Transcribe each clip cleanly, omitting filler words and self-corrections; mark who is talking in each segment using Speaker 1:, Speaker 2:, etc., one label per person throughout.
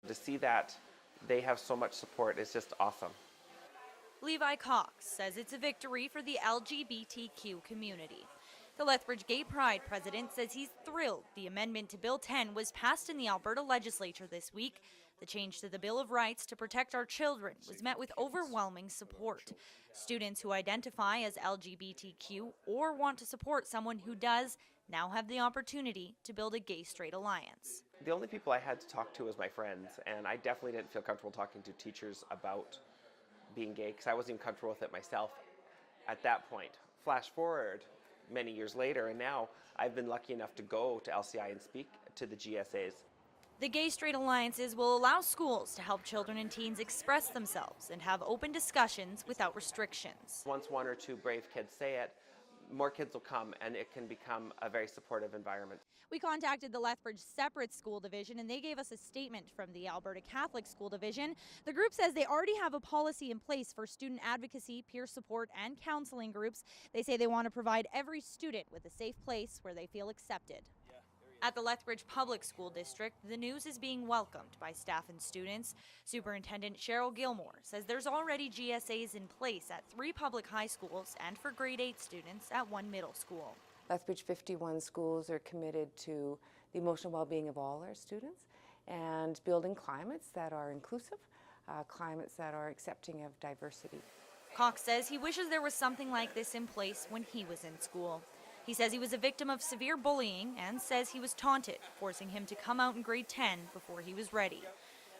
Speaker 1: To see that they have so much support is just awesome.
Speaker 2: Levi Cox says it's a victory for the LGBTQ community. The Lethbridge Gay Pride president says he's thrilled the amendment to Bill 10 was passed in the Alberta Legislature this week. The change to the Bill of Rights to protect our children was met with overwhelming support. Students who identify as LGBTQ or want to support someone who does now have the opportunity to build a gay-straight alliance.
Speaker 1: The only people I had to talk to was my friends, and I definitely didn't feel comfortable talking to teachers about being gay because I wasn't even comfortable with it myself at that point. Flash forward many years later, and now I've been lucky enough to go to LCI and speak to the GSAs.
Speaker 2: The gay-straight alliances will allow schools to help children and teens express themselves and have open discussions without restrictions.
Speaker 1: Once one or two brave kids say it, more kids will come and it can become a very supportive environment.
Speaker 2: We contacted the Lethbridge Separate School Division and they gave us a statement from the Alberta Catholic School Division. The group says they already have a policy in place for student advocacy, peer support, and counseling groups. They say they want to provide every student with a safe place where they feel accepted. At the Lethbridge Public School District, the news is being welcomed by staff and students. Superintendent Cheryl Gilmore says there's already GSAs in place at 3 public high schools and for grade 8 students at 1 middle school.
Speaker 3: Lethbridge 51 schools are committed to the emotional well-being of all our students and building climates that are inclusive, climates that are accepting of diversity.
Speaker 2: Cox says he wishes there was something like this in place when he was in school. He says he was a victim of severe bullying and says he was taunted, forcing him to come out in grade 10 before he was ready.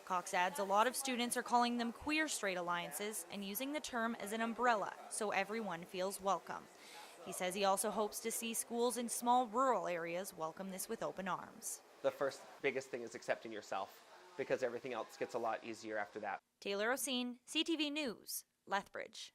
Speaker 2: Cox adds a lot of students are calling them queer straight alliances and using the term as an umbrella so everyone feels welcome. He says he also hopes to see schools in small rural areas welcome this with open arms.
Speaker 1: The first biggest thing is accepting yourself because everything else gets a lot easier after that.
Speaker 2: Taylor Oseen, CTV News, Lethbridge.